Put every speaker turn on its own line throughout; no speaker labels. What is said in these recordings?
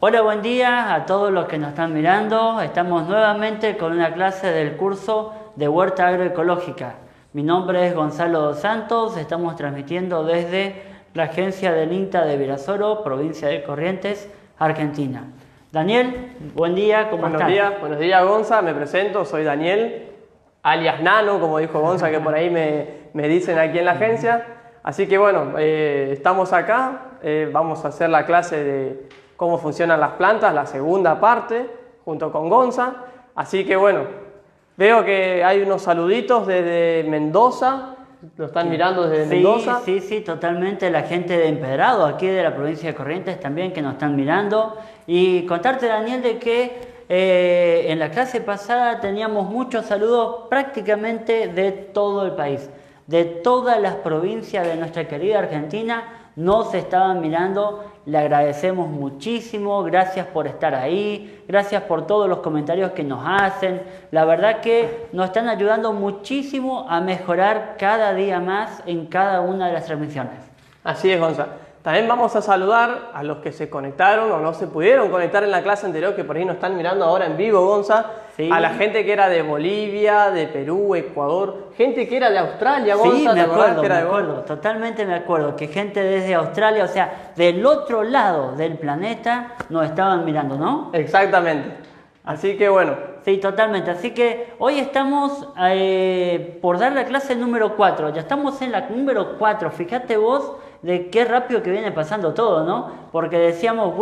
Hola, buen día a todos los que nos están mirando. Estamos nuevamente con una clase del curso de Huerta Agroecológica. Mi nombre es Gonzalo dos Santos, estamos transmitiendo desde la agencia del INTA de Virasoro, provincia de Corrientes, Argentina. Daniel, buen día, ¿cómo estás?
Buenos días Gonza, me presento, soy Daniel, alias Nano, como dijo Gonza, que por ahí me dicen aquí en la agencia. Así que bueno, estamos acá, vamos a hacer la clase de cómo funcionan las plantas, la segunda parte, junto con Gonza. Así que bueno, veo que hay unos saluditos desde Mendoza, lo están mirando desde Mendoza.
Sí, totalmente, la gente de Empedrado, aquí de la provincia de Corrientes también, que nos están mirando. Y contarte, Daniel, de que en la clase pasada teníamos muchos saludos prácticamente de todo el país, de todas las provincias de nuestra querida Argentina. Nos estaban mirando, le agradecemos muchísimo, gracias por estar ahí, gracias por todos los comentarios que nos hacen. La verdad que nos están ayudando muchísimo a mejorar cada día más en cada una de las transmisiones.
Así es, Gonza. También vamos a saludar a los que se conectaron o no se pudieron conectar en la clase anterior, que por ahí nos están mirando ahora en vivo, Gonza. Sí. A la gente que era de Bolivia, de Perú, Ecuador, gente que era de Australia, Gonza.
Sí, me acuerdo, totalmente me acuerdo, que gente desde Australia, o sea, del otro lado del planeta, nos estaban mirando, ¿no?
Exactamente. Así que bueno.
Sí, totalmente. Así que hoy estamos por dar la clase número 4. Ya estamos en la número 4. Fíjate vos de qué rápido que viene pasando todo, ¿no? Porque decíamos,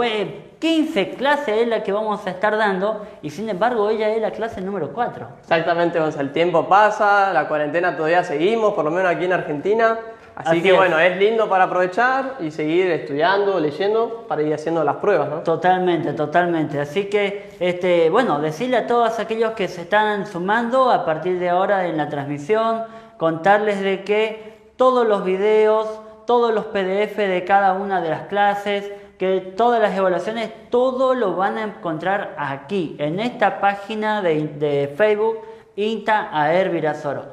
15 clases es la que vamos a estar dando y sin embargo ella es la clase número 4.
Exactamente, Gonzalo. El tiempo pasa, la cuarentena todavía seguimos, por lo menos aquí en Argentina. Así que bueno, es lindo para aprovechar y seguir estudiando, leyendo, para ir haciendo las pruebas, ¿no?
Totalmente. Así que, bueno, decirle a todos aquellos que se están sumando a partir de ahora en la transmisión, contarles de que todos los videos, todos los PDF de cada una de las clases, que todas las evaluaciones, todo lo van a encontrar aquí, en esta página de Facebook, INTA AER Virasoro.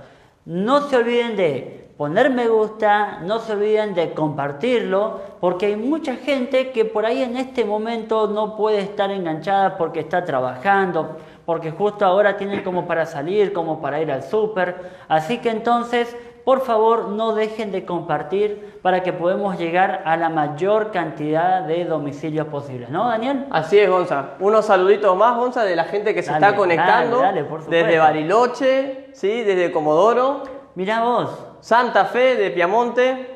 No se olviden de poner me gusta, no se olviden de compartirlo, porque hay mucha gente que por ahí en este momento no puede estar enganchada porque está trabajando, porque justo ahora tienen como para salir, como para ir al súper. Así que entonces, por favor, no dejen de compartir para que podamos llegar a la mayor cantidad de domicilios posibles, ¿no, Daniel?
Así es, Gonza. Unos saluditos más, Gonza, de la gente que se está conectando.
Dale, por supuesto.
Desde Bariloche, ¿sí? Desde Comodoro.
Mirá vos.
Santa Fe de Piamonte.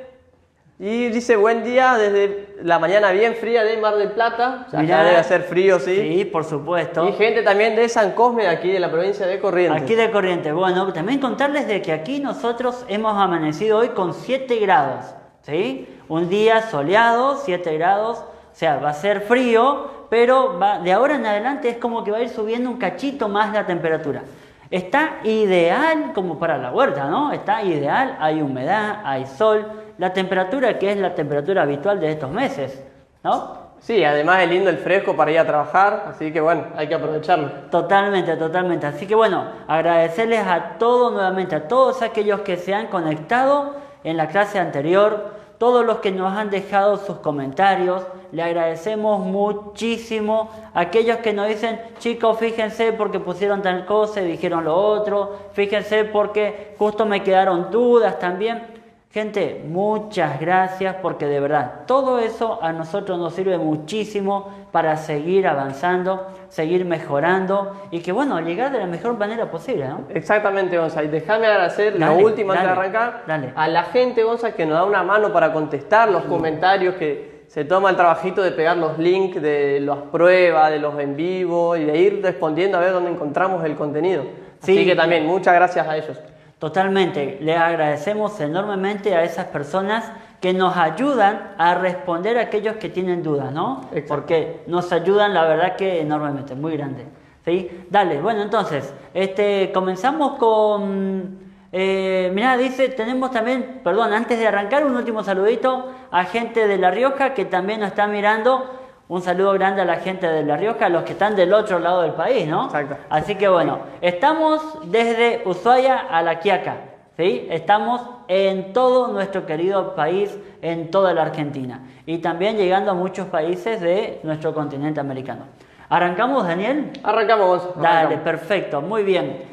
Y dice, buen día desde la mañana bien fría de Mar del Plata. O sea, ya debe hacer frío, ¿sí?
Sí, por supuesto.
Y gente también de San Cosme, aquí de la provincia de Corrientes.
Aquí de Corrientes. Bueno, también contarles de que aquí nosotros hemos amanecido hoy con 7 grados, ¿sí? Un día soleado, 7 grados. O sea, va a ser frío, pero de ahora en adelante es como que va a ir subiendo un cachito más la temperatura. Está ideal como para la huerta, ¿no? Está ideal, hay humedad, hay sol, la temperatura que es la temperatura habitual de estos meses, ¿no?
Sí, además es lindo el fresco para ir a trabajar, así que bueno, hay que aprovecharlo.
Totalmente. Así que bueno, agradecerles a todos nuevamente, a todos aquellos que se han conectado en la clase anterior, todos los que nos han dejado sus comentarios, le agradecemos muchísimo. Aquellos que nos dicen, chicos, fíjense porque pusieron tal cosa y dijeron lo otro, fíjense porque justo me quedaron dudas también. Gente, muchas gracias porque de verdad todo eso a nosotros nos sirve muchísimo para seguir avanzando, seguir mejorando y que bueno, llegar de la mejor manera posible, ¿no?
Exactamente, Gonza. Y déjame agradecer la última antes de arrancar a la gente, Gonza, que nos da una mano para contestar los comentarios, que se toma el trabajito de pegar los links de las pruebas, de los en vivo y de ir respondiendo a ver dónde encontramos el contenido. Así que también muchas gracias a ellos.
Totalmente, le agradecemos enormemente a esas personas que nos ayudan a responder a aquellos que tienen dudas, ¿no?
Exacto.
Porque nos ayudan, la verdad que enormemente, muy grande. ¿Sí? Dale, bueno, entonces, comenzamos con... mirá, dice, tenemos también, perdón, antes de arrancar, un último saludito a gente de La Rioja que también nos está mirando. Un saludo grande a la gente de La Rioja, a los que están del otro lado del país, ¿no?
Exacto.
Así que bueno, estamos desde Ushuaia a La Quiaca, ¿sí? Estamos en todo nuestro querido país, en toda la Argentina. Y también llegando a muchos países de nuestro continente americano. ¿Arrancamos, Daniel?
Arrancamos, Gonzalo.
Dale, perfecto, muy bien.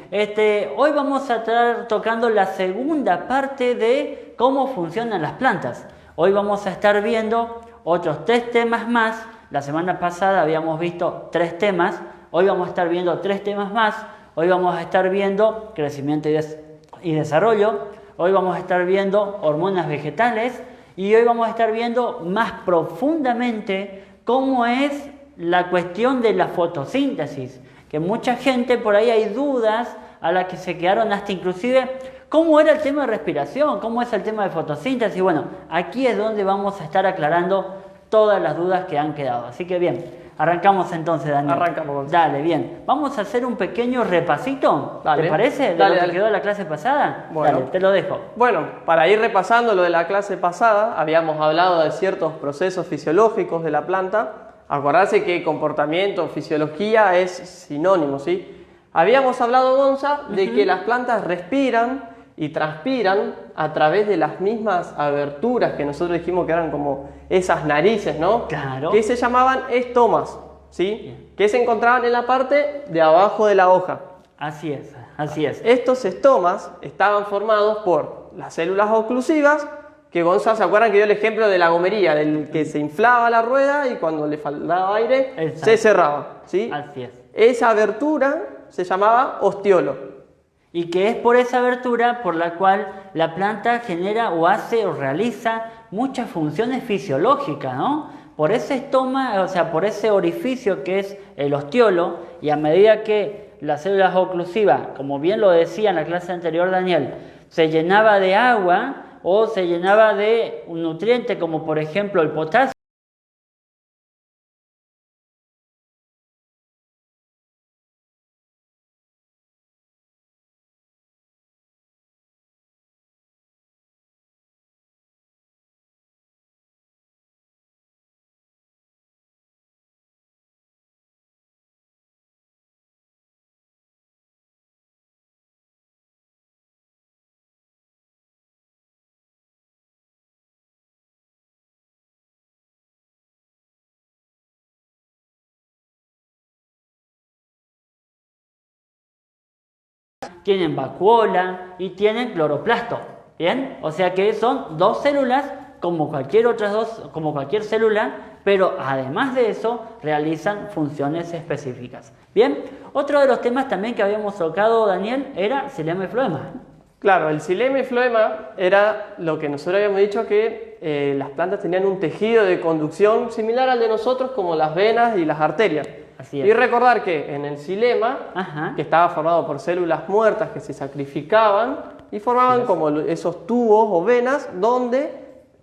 Hoy vamos a estar tocando la segunda parte de cómo funcionan las plantas. Hoy vamos a estar viendo otros 3 temas más. La semana pasada habíamos visto 3 temas. Hoy vamos a estar viendo 3 temas más. Hoy vamos a estar viendo crecimiento y desarrollo. Hoy vamos a estar viendo hormonas vegetales. Y hoy vamos a estar viendo más profundamente cómo es la cuestión de la fotosíntesis, que mucha gente por ahí hay dudas a las que se quedaron hasta inclusive cómo era el tema de respiración, cómo es el tema de fotosíntesis. Bueno, aquí es donde vamos a estar aclarando todas las dudas que han quedado. Así que bien, arrancamos entonces, Daniel.
Arrancamos.
Dale, bien. Vamos a hacer un pequeño repasito,
Dale.
¿te parece? De lo que quedó la clase pasada.
Bueno.
Dale, te lo dejo.
Bueno, para ir repasando lo de la clase pasada, habíamos hablado de ciertos procesos fisiológicos de la planta. Acordarse que comportamiento, fisiología es sinónimo, ¿sí? Habíamos hablado, Gonza, de que las plantas respiran y transpiran a través de las mismas aberturas que nosotros dijimos que eran como esas narices, ¿no?
Claro.
Que se llamaban estomas, ¿sí? Que se encontraban en la parte de abajo de la hoja.
Así es, así es.
Estos estomas estaban formados por las células oclusivas, que Gonzalo, ¿se acuerdan que dio el ejemplo de la gomería, del que se inflaba la rueda y cuando le faltaba aire se cerraba, ¿sí?
Así es.
Esa abertura se llamaba ostiolo.
Y que es por esa abertura por la cual la planta genera o hace o realiza muchas funciones fisiológicas, ¿no? Por ese estoma, o sea, por ese orificio que es el ostiolo, y a medida que las células oclusivas, como bien lo decía en la clase anterior Daniel, se llenaba de agua o se llenaba de un nutriente como por ejemplo el potasio, tienen vacuola y tienen cloroplasto, ¿bien? O sea que son 2 células como como cualquier célula, pero además de eso realizan funciones específicas. Bien, otro de los temas también que habíamos tocado, Daniel, era xilema y floema.
Claro, el xilema y floema era lo que nosotros habíamos dicho que las plantas tenían un tejido de conducción similar al de nosotros como las venas y las arterias.
Así es.
Y recordar que en el xilema, que estaba formado por células muertas que se sacrificaban y formaban como esos tubos o venas donde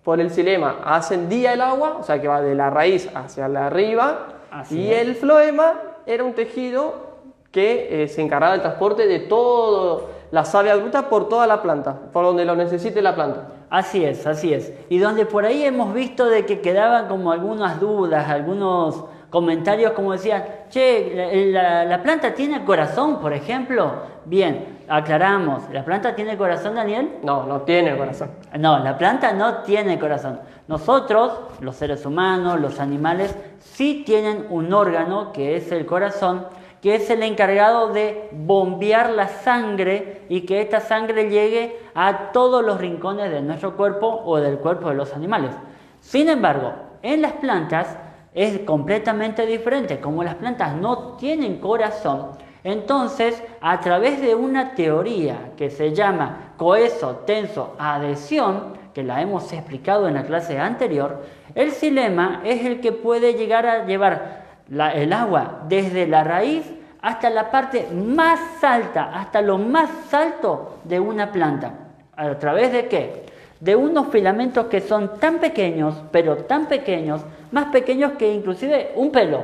por el xilema ascendía el agua, o sea que va de la raíz hacia la arriba, y el floema era un tejido que se encargaba del transporte de toda la savia bruta por toda la planta, por donde lo necesite la planta.
Así es, así es. Y donde por ahí hemos visto de que quedaban como algunas dudas, algunos comentarios como decían, che, la planta tiene corazón, por ejemplo. Bien, aclaramos, ¿la planta tiene corazón, Daniel?
No, no tiene corazón.
No, la planta no tiene corazón. Nosotros, los seres humanos, los animales, sí tienen un órgano que es el corazón, que es el encargado de bombear la sangre y que esta sangre llegue a todos los rincones de nuestro cuerpo o del cuerpo de los animales. Sin embargo, en las plantas es completamente diferente. Como las plantas no tienen corazón, entonces a través de una teoría que se llama coeso-tenso-adhesión, que la hemos explicado en la clase anterior, el xilema es el que puede llegar a llevar el agua desde la raíz hasta la parte más alta, hasta lo más alto de una planta. ¿A través de qué? De unos filamentos que son tan pequeños, pero tan pequeños, más pequeños que inclusive un pelo.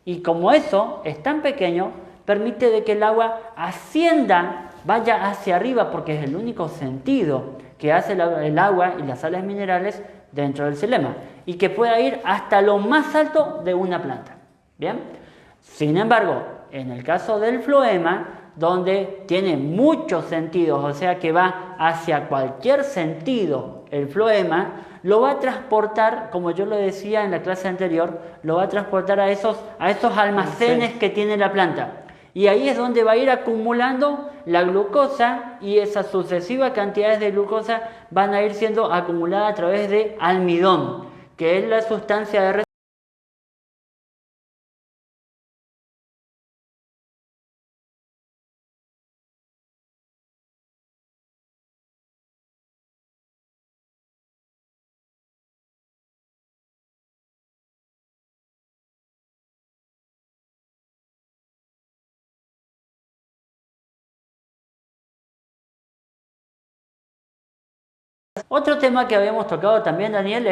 Y como eso es tan pequeño, permite de que el agua ascienda, vaya hacia arriba, porque es el único sentido que hace el agua y las sales minerales dentro del xilema, y que pueda ir hasta lo más alto de una planta. ¿Bien? Sin embargo, en el caso del floema, donde tiene muchos sentidos, o sea que va hacia cualquier sentido el floema, lo va a transportar, como yo lo decía en la clase anterior, lo va a transportar a esos almacenes que tiene la planta. Y ahí es donde va a ir acumulando la glucosa, y esas sucesivas cantidades de glucosa van a ir siendo acumuladas a través de almidón, que es la sustancia de Otro tema que habíamos tocado también, Daniel,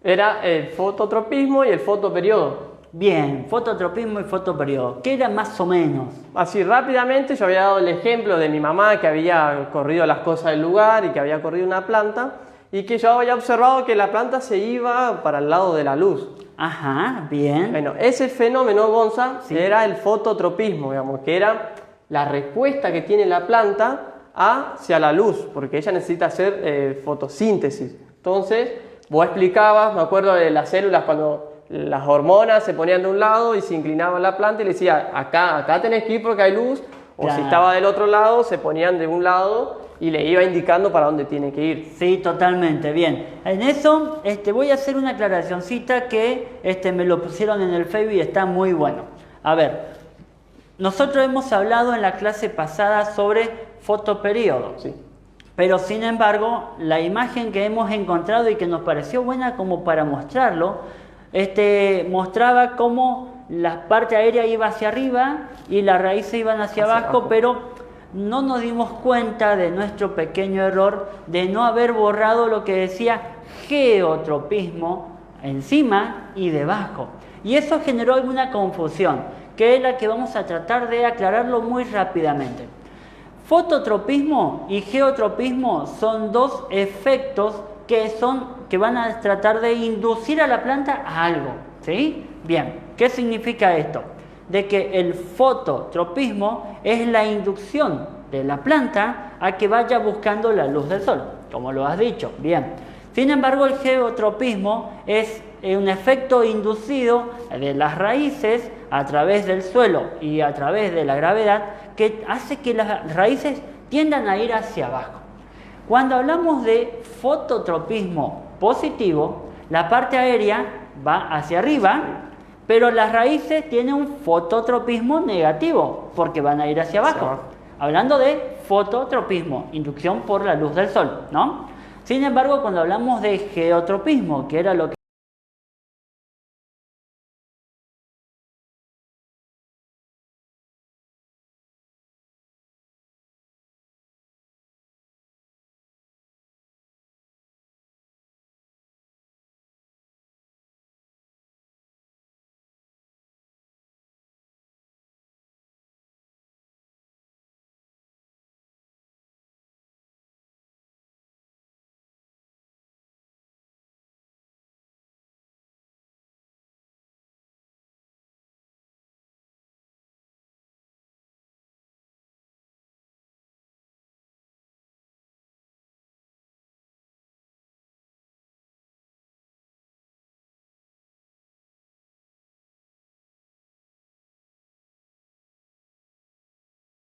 Era el fototropismo y el fotoperiodo.
bien, fototropismo y fotoperiodo. ¿Qué era más o menos?
Así rápidamente yo había dado el ejemplo de mi mamá que había corrido las cosas del lugar y que había corrido una planta y que yo había observado que la planta se iba para el lado de la luz.
Ajá, bien.
Bueno, ese fenómeno, Gonza,
Sí.
era el fototropismo, digamos, que era la respuesta que tiene la planta hacia la luz, porque ella necesita hacer fotosíntesis. Entonces, vos explicabas, me acuerdo de las células cuando las hormonas se ponían de un lado y se inclinaba la planta y le decía, acá tenés que ir porque hay luz, o
Claro.
si estaba del otro lado, se ponían de un lado y le iba indicando para dónde tiene que ir.
Sí, totalmente, bien. En eso voy a hacer una aclaracioncita que me lo pusieron en el Facebook y está muy bueno. A ver, nosotros hemos hablado en la clase pasada sobre fotoperiodo.
Sí.
Pero sin embargo, la imagen que hemos encontrado y que nos pareció buena como para mostrarlo, mostraba cómo la parte aérea iba hacia arriba y las raíces iban hacia abajo, pero no nos dimos cuenta de nuestro pequeño error de no haber borrado lo que decía geotropismo encima y debajo. Y eso generó alguna confusión, que es la que vamos a tratar de aclararlo muy rápidamente. Fototropismo y geotropismo son dos efectos que van a tratar de inducir a la planta a algo, ¿sí? Bien, ¿qué significa esto? De que el fototropismo es la inducción de la planta a que vaya buscando la luz del sol, como lo has dicho, bien. Sin embargo, el geotropismo es un efecto inducido de las raíces a través del suelo y a través de la gravedad que hace que las raíces tiendan a ir hacia abajo. Cuando hablamos de fototropismo positivo, la parte aérea va hacia arriba, pero las raíces tienen un fototropismo negativo porque van a ir hacia abajo. Hablando de fototropismo, inducción por la luz del sol, ¿no? Sin embargo, cuando hablamos de geotropismo, que era lo que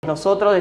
Nosotros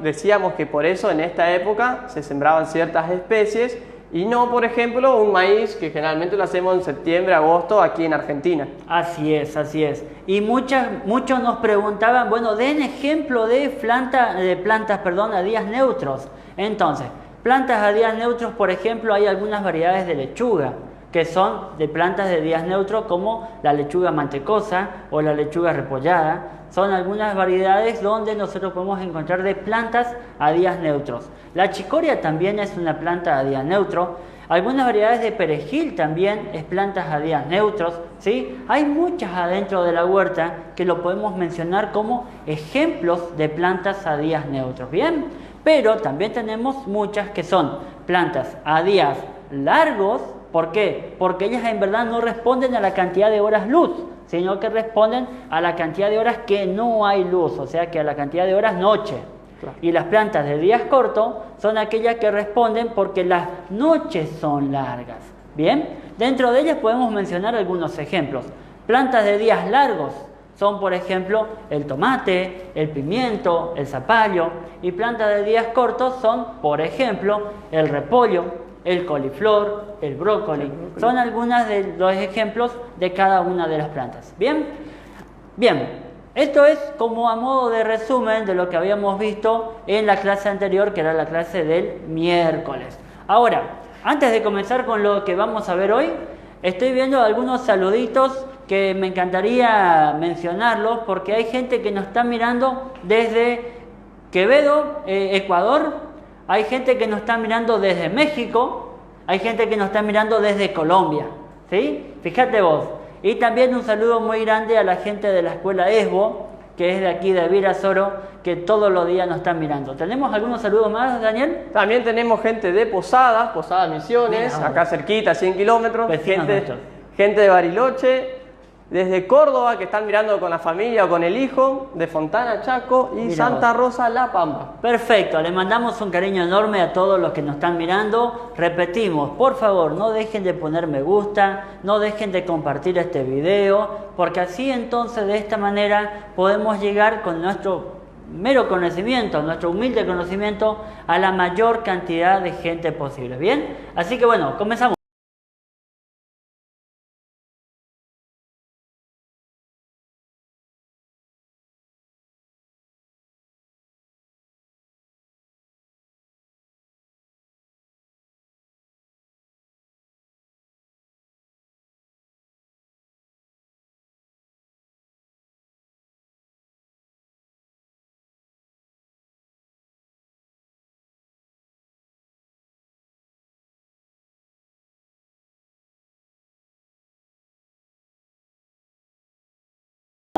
decíamos que por eso en esta época se sembraban ciertas especies y no, por ejemplo, un maíz que generalmente lo hacemos en septiembre, agosto aquí en Argentina.
Así es, así es. Y muchos nos preguntaban, bueno, den ejemplo de plantas, a días neutros. Entonces, plantas a días neutros, por ejemplo, hay algunas variedades de lechuga que son de plantas de días neutros como la lechuga mantecosa o la lechuga repollada. Son algunas variedades donde nosotros podemos encontrar de plantas a días neutros. La chicoria también es una planta a días neutro. Algunas variedades de perejil también es plantas a días neutros, ¿sí? Hay muchas adentro de la huerta que lo podemos mencionar como ejemplos de plantas a días neutros, ¿bien? Pero también tenemos muchas que son plantas a días largos. ¿Por qué? Porque ellas en verdad no responden a la cantidad de horas luz, sino que responden a la cantidad de horas que no hay luz, o sea que a la cantidad de horas noche.
Claro.
Y las plantas de días cortos son aquellas que responden porque las noches son largas. Bien, dentro de ellas podemos mencionar algunos ejemplos. Plantas de días largos son, por ejemplo, el tomate, el pimiento, el zapallo. Y plantas de días cortos son, por ejemplo, el repollo, el coliflor, el brócoli. Son algunos de los ejemplos de cada una de las plantas. ¿Bien? Bien, esto es como a modo de resumen de lo que habíamos visto en la clase anterior, que era la clase del miércoles. Ahora, antes de comenzar con lo que vamos a ver hoy, estoy viendo algunos saluditos que me encantaría mencionarlos porque hay gente que nos está mirando desde Quevedo, Ecuador. Hay gente que nos está mirando desde México, hay gente que nos está mirando desde Colombia, ¿sí? Fíjate vos. Y también un saludo muy grande a la gente de la escuela ESBO, que es de aquí de Virasoro, que todos los días nos están mirando. ¿Tenemos algunos saludos más, Daniel?
También tenemos gente de Posadas, Posadas Misiones,
Mira,
acá cerquita, 100 kilómetros.
Vecinos nuestros.
Gente de Bariloche, desde Córdoba, que están mirando con la familia o con el hijo, de Fontana, Chaco, y
Mira
Santa
vos.
Rosa, La Pampa.
Perfecto, le mandamos un cariño enorme a todos los que nos están mirando. Repetimos, por favor, no dejen de poner me gusta, no dejen de compartir este video, porque así entonces de esta manera podemos llegar con nuestro mero conocimiento, nuestro humilde conocimiento, a la mayor cantidad de gente posible. ¿Bien? Así que bueno, comenzamos.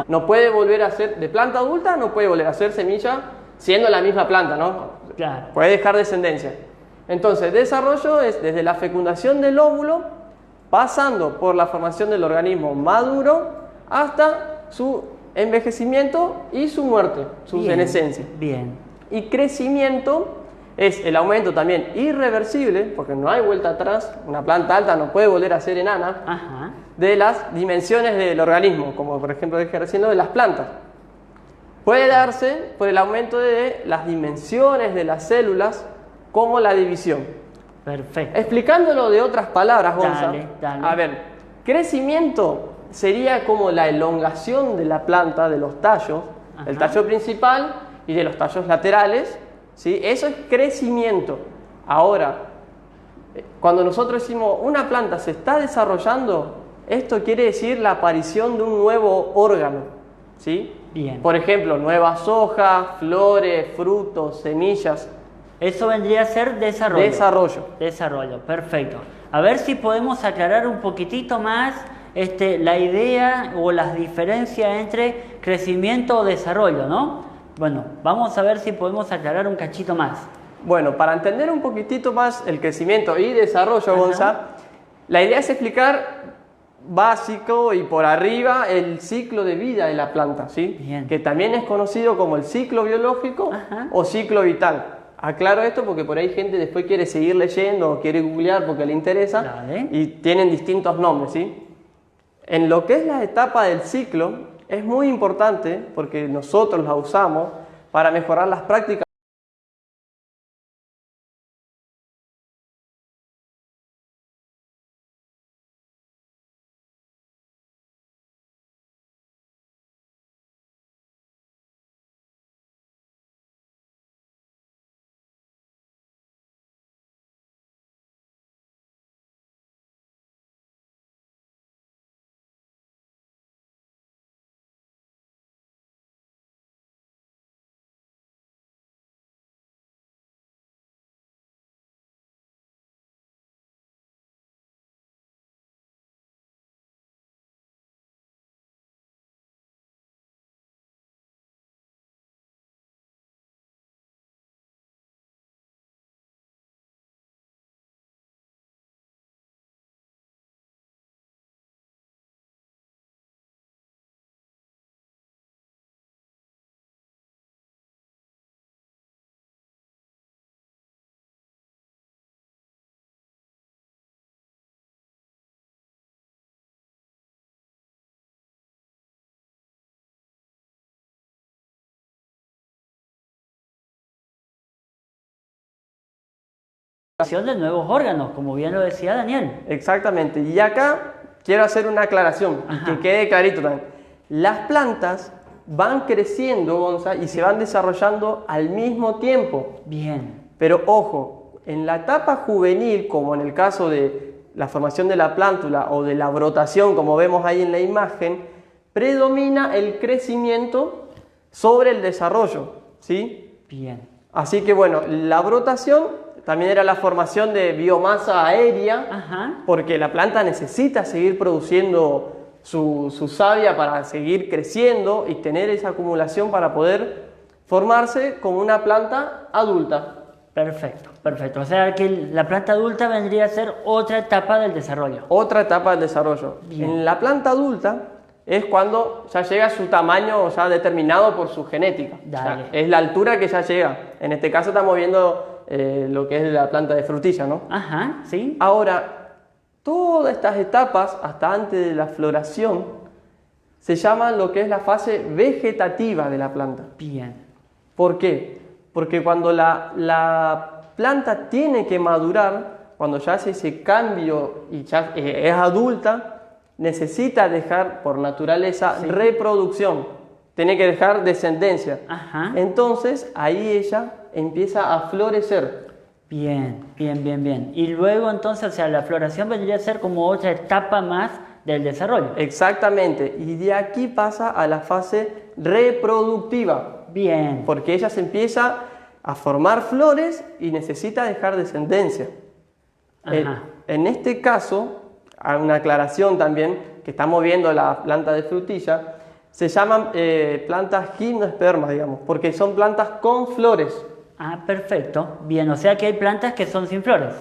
No puede volver a ser, de planta adulta, no puede volver a ser semilla siendo la misma planta, ¿no?
Claro.
Puede dejar descendencia. Entonces, desarrollo es desde la fecundación del óvulo, pasando por la formación del organismo maduro, hasta su envejecimiento y su muerte, su
Bien,
senescencia.
Bien.
Y crecimiento es el aumento también irreversible, porque no hay vuelta atrás, una planta alta no puede volver a ser enana,
Ajá.
de las dimensiones del organismo, como por ejemplo dije recién, de las plantas. Puede darse por el aumento de las dimensiones de las células, como la división.
Perfecto.
Explicándolo de otras palabras, Gonza.
Dale.
A ver, crecimiento sería como la elongación de la planta, de los tallos, del
Ajá.
tallo principal y de los tallos laterales, ¿sí? Eso es crecimiento. Ahora, cuando nosotros decimos una planta se está desarrollando, esto quiere decir la aparición de un nuevo órgano, ¿sí?
Bien.
Por ejemplo, nuevas hojas, flores, frutos, semillas.
Eso vendría a ser desarrollo. Desarrollo, perfecto. A ver si podemos aclarar un poquitito más la idea o las diferencias entre crecimiento o desarrollo, ¿no? Bueno, vamos a ver si podemos aclarar un cachito más.
Bueno, para entender un poquitito más el crecimiento y desarrollo, Gonza, la idea es explicar básico y por arriba el ciclo de vida de la planta, ¿sí?
Bien.
Que también es conocido como el ciclo biológico o ciclo vital. Aclaro esto porque por ahí gente después quiere seguir leyendo o quiere googlear porque le interesa.
Dale.
Y tienen distintos nombres, ¿sí? En lo que es la etapa del ciclo es muy importante porque nosotros la usamos para mejorar las prácticas
de nuevos órganos, como bien lo decía Daniel.
Exactamente. Y acá quiero hacer una aclaración y que quede clarito también. Las plantas van creciendo, Gonza, y se van desarrollando al mismo tiempo.
Bien.
Pero ojo, en la etapa juvenil, como en el caso de la formación de la plántula o de la brotación, como vemos ahí en la imagen, predomina el crecimiento sobre el desarrollo, ¿sí?
Bien.
Así que bueno, la brotación también era la formación de biomasa aérea, porque la planta necesita seguir produciendo su savia para seguir creciendo y tener esa acumulación para poder formarse como una planta adulta.
Perfecto, perfecto. O sea que la planta adulta vendría a ser otra etapa del desarrollo.
Otra etapa del desarrollo.
Bien.
En la planta adulta es cuando ya llega a su tamaño ya determinado por su genética.
Dale.
O sea, es la altura que ya llega. En este caso estamos viendo lo que es la planta de frutilla, ¿no?
Ajá, sí.
Ahora, todas estas etapas, hasta antes de la floración, se llaman lo que es la fase vegetativa de la planta.
Bien.
¿Por qué? Porque cuando la planta tiene que madurar, cuando ya hace ese cambio y ya es adulta, necesita dejar por naturaleza reproducción, tiene que dejar descendencia.
Ajá.
Entonces ahí ella empieza a florecer.
Bien, bien, bien, bien. Y luego entonces, o sea, la floración vendría a ser como otra etapa más del desarrollo.
Exactamente, y de aquí pasa a la fase reproductiva.
Bien.
Porque ella se empieza a formar flores y necesita dejar descendencia. En este caso, hay una aclaración también, que estamos viendo la planta de frutilla, se llaman plantas gimnospermas, digamos, porque son plantas con flores.
Ah, perfecto. Bien, o sea que hay plantas que son sin flores.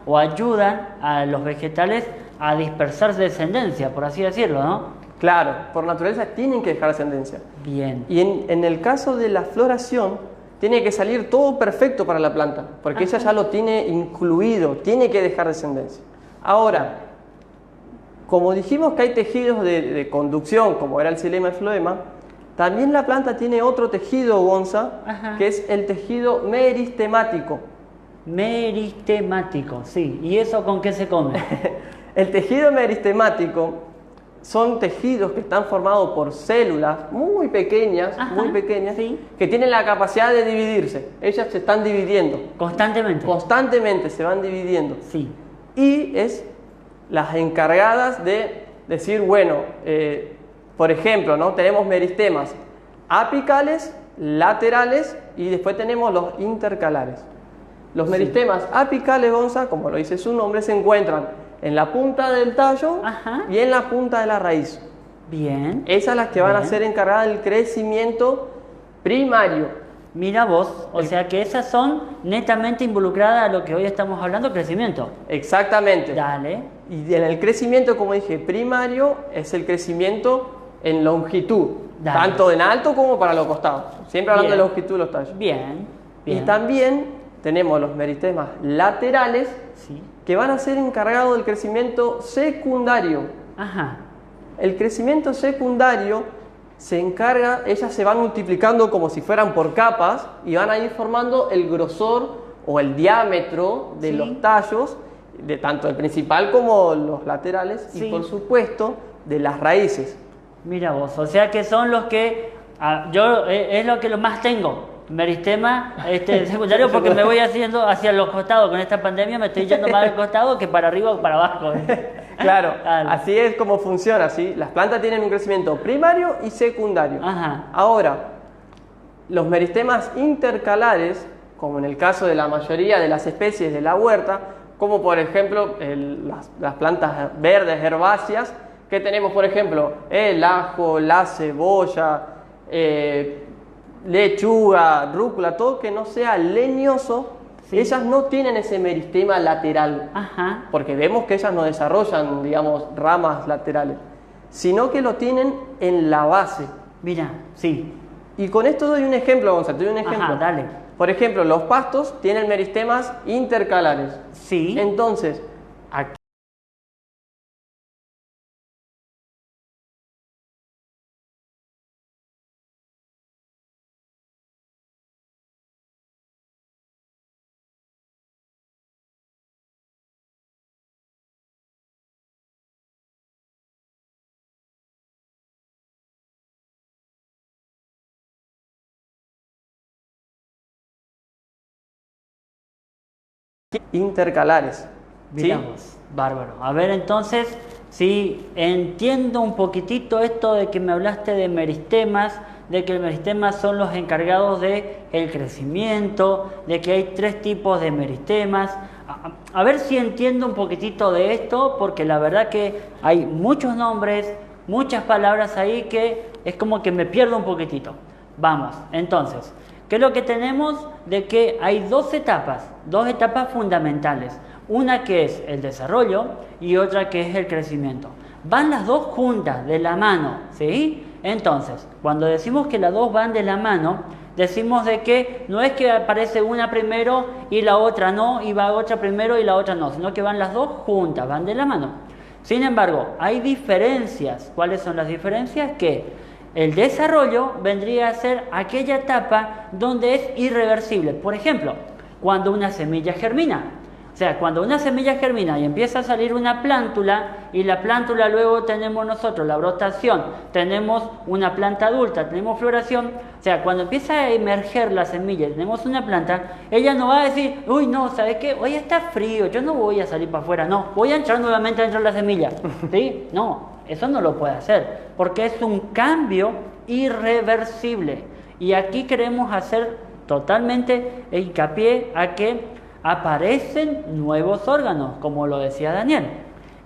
O ayudan a los vegetales a dispersar descendencia, por así decirlo, ¿no?
Claro, por naturaleza tienen que dejar descendencia.
Bien.
Y en el caso de la floración, tiene que salir todo perfecto para la planta, porque ella ya lo tiene incluido, tiene que dejar descendencia. Ahora, como dijimos que hay tejidos de conducción, como era el xilema y el floema, también la planta tiene otro tejido, Gonza, que es el tejido meristemático.
Meristemático, sí. ¿Y eso con qué se come?
El tejido meristemático son tejidos que están formados por células muy pequeñas,
sí.
que tienen la capacidad de dividirse. Ellas se están dividiendo.
Constantemente.
Constantemente se van dividiendo.
Sí.
Y es las encargadas de decir, bueno, por ejemplo, ¿no? Tenemos meristemas apicales, laterales y después tenemos los intercalares. Los meristemas apicales, Gonza, como lo dice su nombre, se encuentran en la punta del tallo y en la punta de la raíz.
Bien.
Esas las que van a ser encargadas del crecimiento primario.
Mira vos, o sea que esas son netamente involucradas a lo que hoy estamos hablando, crecimiento.
Exactamente.
Dale.
Y en el crecimiento, como dije, primario es el crecimiento en longitud, tanto en alto como para los costados. Siempre hablando de longitud de los tallos.
Bien.
Y también tenemos los meristemas laterales, que van a ser encargados del crecimiento secundario. El crecimiento secundario se encarga, ellas se van multiplicando como si fueran por capas y van a ir formando el grosor o el diámetro de los tallos, de tanto el principal como los laterales, y por supuesto de las raíces.
Mira vos, o sea que son los que es lo que lo más tengo. Meristema secundario, porque me voy haciendo hacia los costados. Con esta pandemia me estoy yendo más al costado que para arriba o para abajo.
Claro, así es como funciona, ¿sí? Las plantas tienen un crecimiento primario y secundario.
Ajá.
Ahora, los meristemas intercalares, como en el caso de la mayoría de las especies de la huerta, como por ejemplo las plantas verdes herbáceas, que tenemos por ejemplo el ajo, la cebolla, lechuga, rúcula, todo que no sea leñoso, sí. Ellas no tienen ese meristema lateral,
Ajá.
porque vemos que ellas no desarrollan, digamos, ramas laterales, sino que lo tienen en la base.
Mira, sí.
Y con esto doy un ejemplo, Gonzalo, te doy un ejemplo.
Ajá, dale.
Por ejemplo, los pastos tienen meristemas intercalares.
Sí.
Entonces, aquí intercalares. ¿Sí?
Miramos, bárbaro. A ver, entonces, si entiendo un poquitito esto de que me hablaste de meristemas, de que los meristemas son los encargados de el crecimiento, de que hay 3 tipos de meristemas. A ver si entiendo un poquitito de esto, porque la verdad que hay muchos nombres, muchas palabras ahí que es como que me pierdo un poquitito. Vamos, entonces, ¿qué es lo que tenemos? De que hay 2 etapas fundamentales. Una que es el desarrollo y otra que es el crecimiento. Van las 2 juntas, de la mano, ¿sí? Entonces, cuando decimos que las 2 van de la mano, decimos de que no es que aparece una primero y la otra no, y va otra primero y la otra no, sino que van las 2 juntas, van de la mano. Sin embargo, hay diferencias. ¿Cuáles son las diferencias? Que el desarrollo vendría a ser aquella etapa donde es irreversible. Por ejemplo, cuando una semilla germina. O sea, cuando una semilla germina y empieza a salir una plántula, y la plántula luego tenemos nosotros la brotación, tenemos una planta adulta, tenemos floración. O sea, cuando empieza a emerger la semilla y tenemos una planta, ella no va a decir, uy, no, ¿sabes qué? Hoy está frío, yo no voy a salir para afuera, no, voy a entrar nuevamente dentro de la semilla. ¿Sí? No, eso no lo puede hacer, porque es un cambio irreversible. Y aquí queremos hacer totalmente hincapié a que aparecen nuevos órganos, como lo decía Daniel.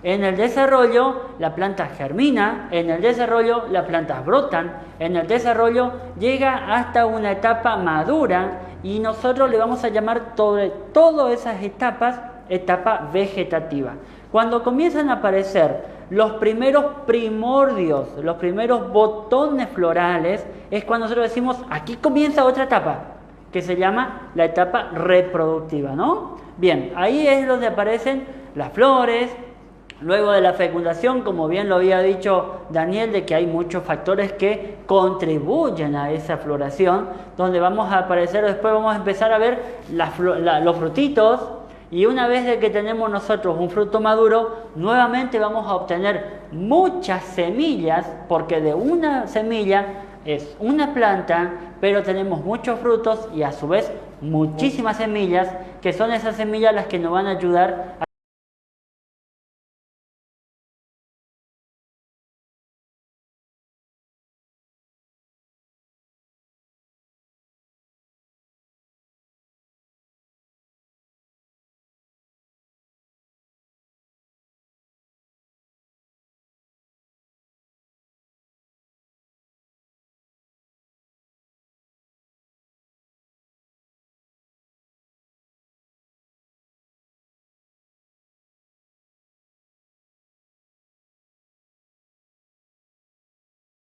En el desarrollo la planta germina, en el desarrollo las plantas brotan, en el desarrollo llega hasta una etapa madura, y nosotros le vamos a llamar todas esas etapas, etapa vegetativa. Cuando comienzan a aparecer los primeros primordios, los primeros botones florales, es cuando nosotros decimos, aquí comienza otra etapa, que se llama la etapa reproductiva, ¿no? Bien, ahí es donde aparecen las flores. Luego de la fecundación, como bien lo había dicho Daniel, de que hay muchos factores que contribuyen a esa floración, donde vamos a aparecer, después vamos a empezar a ver los frutitos, y una vez de que tenemos nosotros un fruto maduro, nuevamente vamos a obtener muchas semillas, porque de una semilla es una planta, pero tenemos muchos frutos y a su vez muchísimas semillas, que son esas semillas las que nos van a ayudar a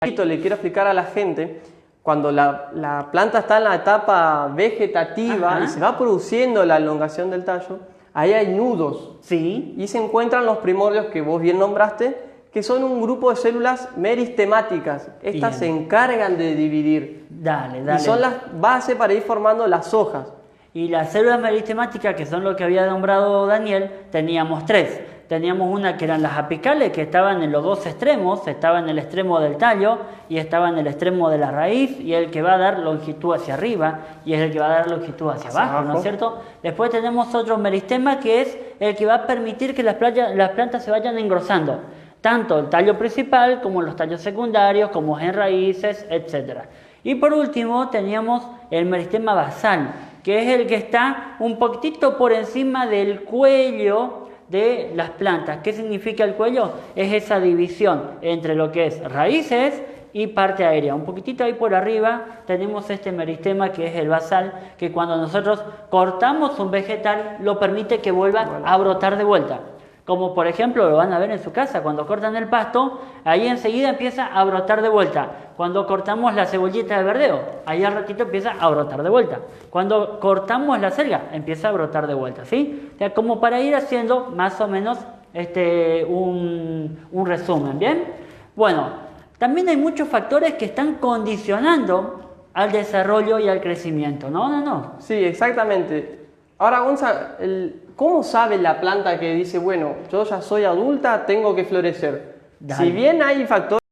le quiero explicar a la gente, cuando la planta está en la etapa vegetativa, ajá, y se va produciendo la elongación del tallo, ahí hay nudos,
sí,
y se encuentran los primordios que vos bien nombraste, que son un grupo de células meristemáticas. Estas se encargan de dividir.
Dale.
Y son las bases para ir formando las hojas.
Y las células meristemáticas, que son lo que había nombrado Daniel, teníamos 3. teníamos una que eran las apicales, que estaban en los dos extremos, estaba en el extremo del tallo y estaba en el extremo de la raíz, y el que va a dar longitud hacia arriba y es el que va a dar longitud hacia abajo, ¿no es cierto? Después tenemos otro meristema que es el que va a permitir que las plantas se vayan engrosando, tanto el tallo principal como los tallos secundarios, como en raíces, etc. Y por último teníamos el meristema basal, que es el que está un poquitito por encima del cuello de las plantas. ¿Qué significa el cuello? Es esa división entre lo que es raíces y parte aérea. Un poquitito ahí por arriba tenemos este meristema que es el basal, que cuando nosotros cortamos un vegetal lo permite que vuelva a brotar de vuelta. Como por ejemplo lo van a ver en su casa, cuando cortan el pasto, ahí enseguida empieza a brotar de vuelta. Cuando cortamos la cebollita de verdeo, ahí al ratito empieza a brotar de vuelta. Cuando cortamos la selga, empieza a brotar de vuelta, ¿sí? O sea, como para ir haciendo más o menos un resumen, ¿bien? Bueno, también hay muchos factores que están condicionando al desarrollo y al crecimiento, ¿no?
Sí, exactamente. Ahora, Gonza, ¿cómo sabe la planta que dice, bueno, yo ya soy adulta, tengo que florecer?
Dale.
Si bien hay factores...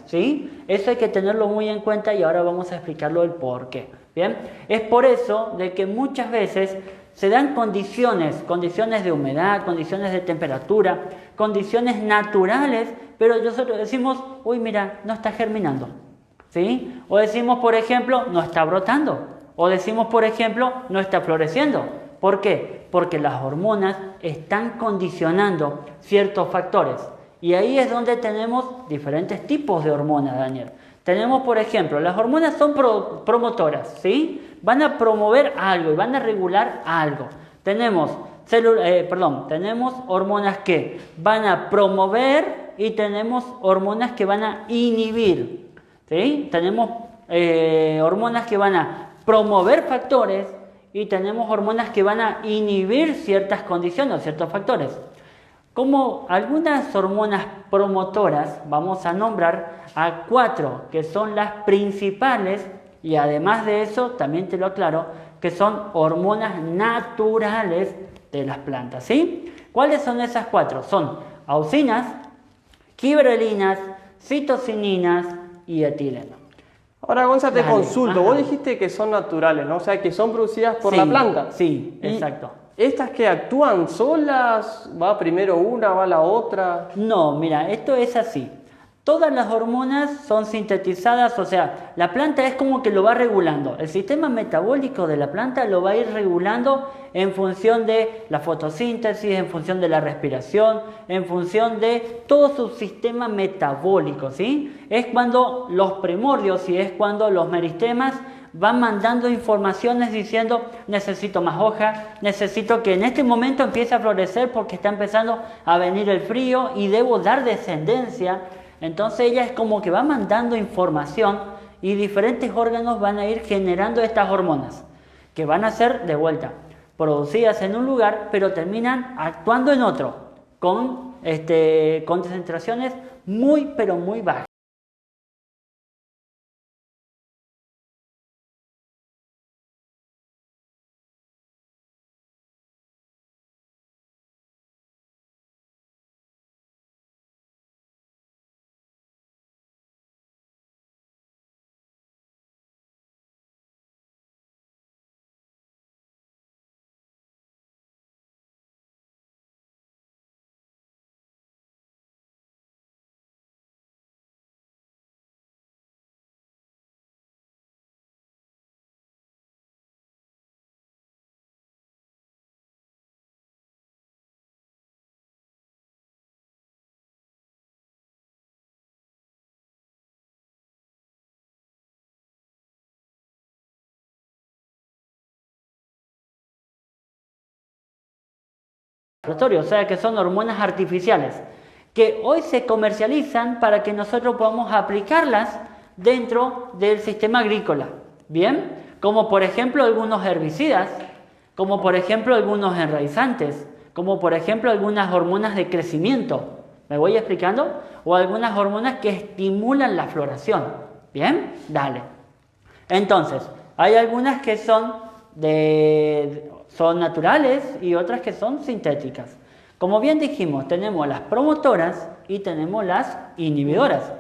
¿Sí? Eso hay que tenerlo muy en cuenta y ahora vamos a explicarlo el por qué. ¿Bien? Es por eso de que muchas veces se dan condiciones de humedad, condiciones de temperatura, condiciones naturales, pero nosotros decimos, uy, mira, no está germinando. ¿Sí? O decimos, por ejemplo, no está brotando. O decimos, por ejemplo, no está floreciendo. ¿Por qué? Porque las hormonas están condicionando ciertos factores. Y ahí es donde tenemos diferentes tipos de hormonas, Daniel. Tenemos, por ejemplo, las hormonas son promotoras, ¿sí? Van a promover algo y van a regular algo. Tenemos hormonas que van a promover y tenemos hormonas que van a inhibir, ¿sí? Tenemos hormonas que van a promover factores y tenemos hormonas que van a inhibir ciertas condiciones o ciertos factores. Como algunas hormonas promotoras, vamos a nombrar a 4 que son las principales, y además de eso, también te lo aclaro, que son hormonas naturales de las plantas, ¿sí? ¿Cuáles son esas 4? Son auxinas, giberelinas, citocininas y etileno.
Ahora, Gonza, te consulto.
Ajá.
Vos dijiste que son naturales, ¿no? O sea, que son producidas por la planta.
Sí, exacto.
¿Estas que actúan solas? ¿Va primero una, va la otra?
No, mira, esto es así. Todas las hormonas son sintetizadas, o sea, la planta es como que lo va regulando. El sistema metabólico de la planta lo va a ir regulando en función de la fotosíntesis, en función de la respiración, en función de todo su sistema metabólico, ¿sí? Es cuando los primordios y es cuando los meristemas van mandando informaciones diciendo, necesito más hoja, necesito que en este momento empiece a florecer porque está empezando a venir el frío y debo dar descendencia. Entonces ella es como que va mandando información y diferentes órganos van a ir generando estas hormonas que van a ser de vuelta producidas en un lugar pero terminan actuando en otro con concentraciones muy pero muy bajas. O sea que son hormonas artificiales que hoy se comercializan para que nosotros podamos aplicarlas dentro del sistema agrícola, ¿bien? Como por ejemplo algunos herbicidas, como por ejemplo algunos enraizantes, como por ejemplo algunas hormonas de crecimiento, ¿me voy explicando? O algunas hormonas que estimulan la floración, ¿bien? Dale. Entonces, hay algunas que son naturales y otras que son sintéticas. Como bien dijimos, tenemos las promotoras y tenemos las inhibidoras.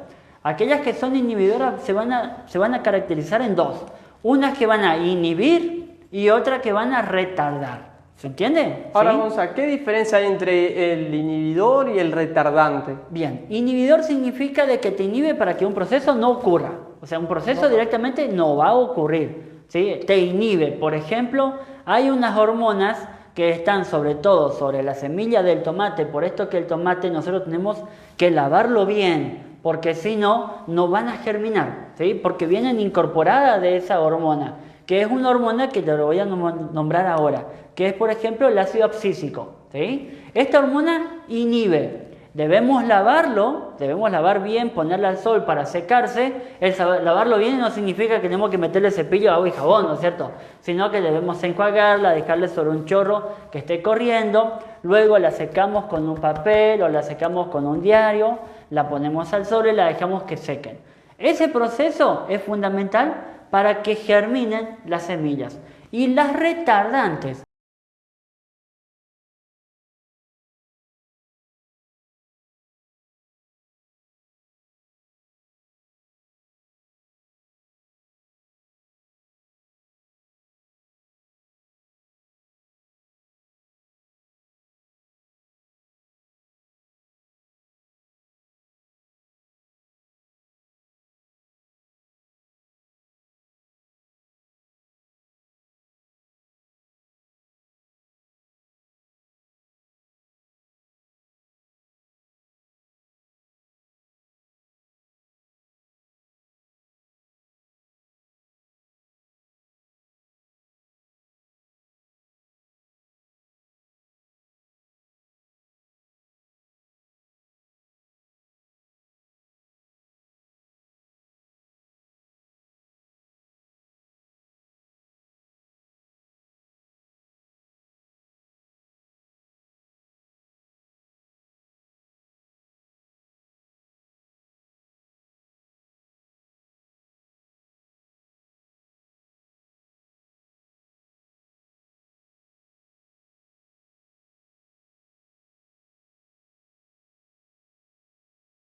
Aquellas que son inhibidoras se van a caracterizar en dos. Unas que van a inhibir y otras que van a retardar. ¿Se entiende?
Ahora,
¿Sí?
Gonza, ¿qué diferencia hay entre el inhibidor y el retardante?
Bien, inhibidor significa de que te inhibe para que un proceso no ocurra. O sea, un proceso directamente no va a ocurrir, ¿sí? Te inhibe. Por ejemplo, hay unas hormonas que están sobre todo sobre la semilla del tomate, por esto que el tomate nosotros tenemos que lavarlo bien, porque si no, no van a germinar, ¿sí? Porque vienen incorporadas de esa hormona, que es una hormona que te lo voy a nombrar ahora, que es por ejemplo el ácido abscísico, ¿sí? Esta hormona inhibe. Debemos lavar bien, ponerla al sol para secarse. Lavarlo bien no significa que tenemos que meterle cepillo, agua y jabón, ¿no es cierto? Sino que debemos enjuagarla, dejarle sobre un chorro que esté corriendo. Luego la secamos con un papel o la secamos con un diario, la ponemos al sol y la dejamos que sequen. Ese proceso es fundamental para que germinen las semillas. Y las retardantes.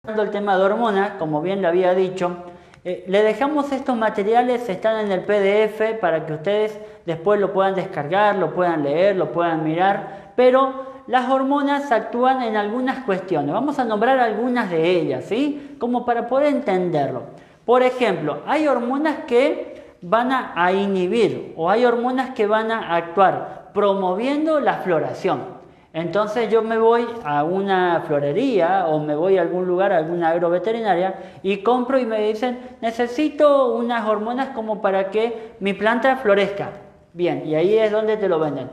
El tema de hormonas, como bien le había dicho, le dejamos estos materiales, están en el PDF para que ustedes después lo puedan descargar, lo puedan leer, lo puedan mirar, pero las hormonas actúan en algunas cuestiones. Vamos a nombrar algunas de ellas, ¿sí? Como para poder entenderlo. Por ejemplo, hay hormonas que van a inhibir o hay hormonas que van a actuar promoviendo la floración. Entonces yo me voy a una florería o me voy a algún lugar, a alguna agroveterinaria y compro y me dicen necesito unas hormonas como para que mi planta florezca. Bien, y ahí es donde te lo venden.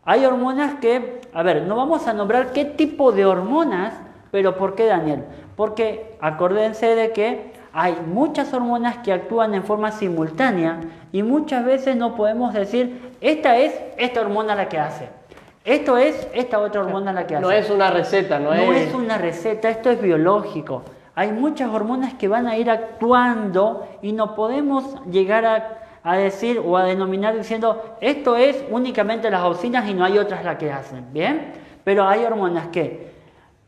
Hay hormonas que, a ver, no vamos a nombrar qué tipo de hormonas, pero ¿por qué, Daniel? Porque acuérdense de que hay muchas hormonas que actúan en forma simultánea y muchas veces no podemos decir esta es esta hormona la que hace. Esto es esta otra hormona la que hace.
No es una receta,
no es una receta, esto es biológico. Hay muchas hormonas que van a ir actuando y no podemos llegar a decir o a denominar diciendo esto es únicamente las auxinas y no hay otras las que hacen, ¿bien? Pero hay hormonas que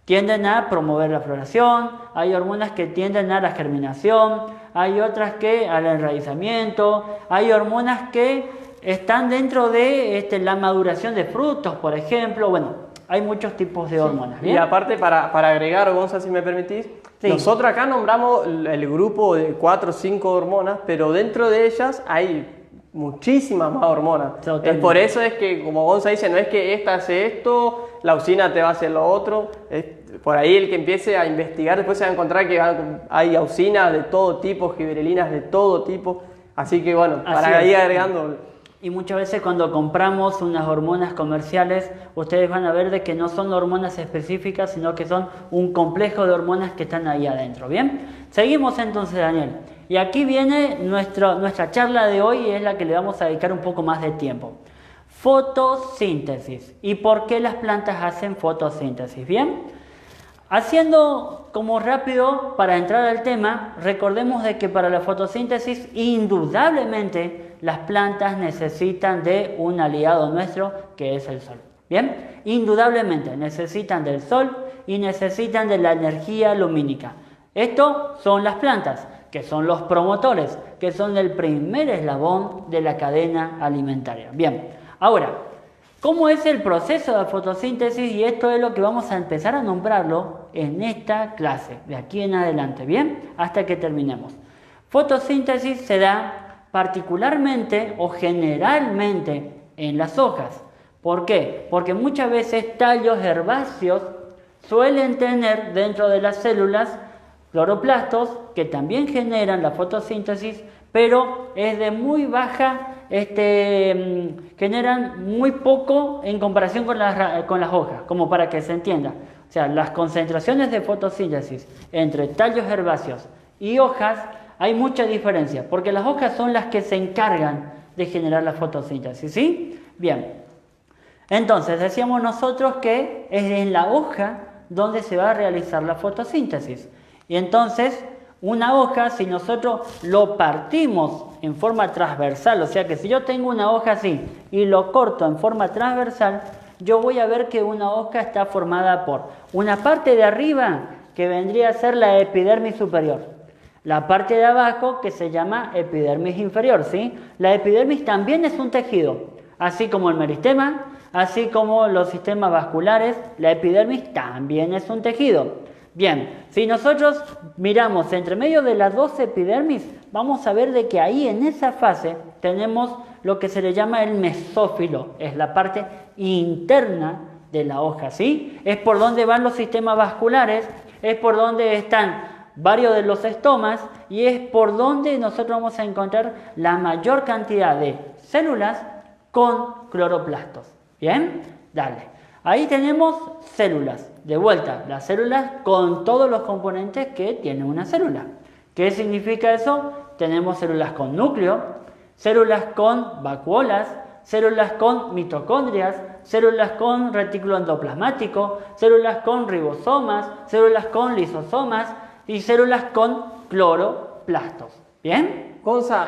tienden a promover la floración, hay hormonas que tienden a la germinación, hay otras que al enraizamiento, hay hormonas que están dentro de la maduración de frutos, por ejemplo. Bueno, hay muchos tipos de hormonas. ¿Bien?
Y aparte, para agregar, Gonza, si me permitís, sí. Nosotros acá nombramos el grupo de 4 o 5 hormonas, pero dentro de ellas hay muchísimas más hormonas. Es por eso es que, como Gonza dice, no es que esta hace esto, la auxina te va a hacer lo otro. Por ahí el que empiece a investigar después se va a encontrar que hay auxinas de todo tipo, giberelinas de todo tipo. Así que bueno, para ir agregando...
Y muchas veces cuando compramos unas hormonas comerciales, ustedes van a ver de que no son hormonas específicas, sino que son un complejo de hormonas que están ahí adentro. ¿Bien? Seguimos entonces, Daniel. Y aquí viene nuestra charla de hoy y es la que le vamos a dedicar un poco más de tiempo. Fotosíntesis. ¿Y por qué las plantas hacen fotosíntesis? ¿Bien? Haciendo como rápido para entrar al tema, recordemos de que para la fotosíntesis indudablemente las plantas necesitan de un aliado nuestro que es el sol. ¿Bien? Indudablemente necesitan del sol y necesitan de la energía lumínica. Esto son las plantas, que son los promotores, que son el primer eslabón de la cadena alimentaria. Bien, ahora, ¿cómo es el proceso de fotosíntesis? Y esto es lo que vamos a empezar a nombrarlo en esta clase, de aquí en adelante, ¿bien? Hasta que terminemos. Fotosíntesis se da particularmente o generalmente en las hojas. ¿Por qué? Porque muchas veces tallos herbáceos suelen tener dentro de las células cloroplastos que también generan la fotosíntesis, pero es de muy baja, generan muy poco en comparación con las hojas, como para que se entienda. O sea, las concentraciones de fotosíntesis entre tallos herbáceos y hojas hay mucha diferencia, porque las hojas son las que se encargan de generar la fotosíntesis, ¿sí? Bien, entonces decíamos nosotros que es en la hoja donde se va a realizar la fotosíntesis. Y entonces, una hoja, si nosotros lo partimos en forma transversal, o sea que si yo tengo una hoja así y lo corto en forma transversal, yo voy a ver que una hoja está formada por una parte de arriba que vendría a ser la epidermis superior. La parte de abajo que se llama epidermis inferior, ¿sí? La epidermis también es un tejido, así como el meristema, así como los sistemas vasculares, la epidermis también es un tejido. Bien, si nosotros miramos entre medio de las dos epidermis, vamos a ver de que ahí en esa fase tenemos lo que se le llama el mesófilo, es la parte interna de la hoja, ¿sí? Es por donde van los sistemas vasculares, es por donde están varios de los estomas y es por donde nosotros vamos a encontrar la mayor cantidad de células con cloroplastos. ¿Bien? Dale. Ahí tenemos células. De vuelta, las células con todos los componentes que tiene una célula. ¿Qué significa eso? Tenemos células con núcleo, células con vacuolas, células con mitocondrias, células con retículo endoplasmático, células con ribosomas, células con lisosomas y células con cloroplastos. ¿Bien?
Gonza,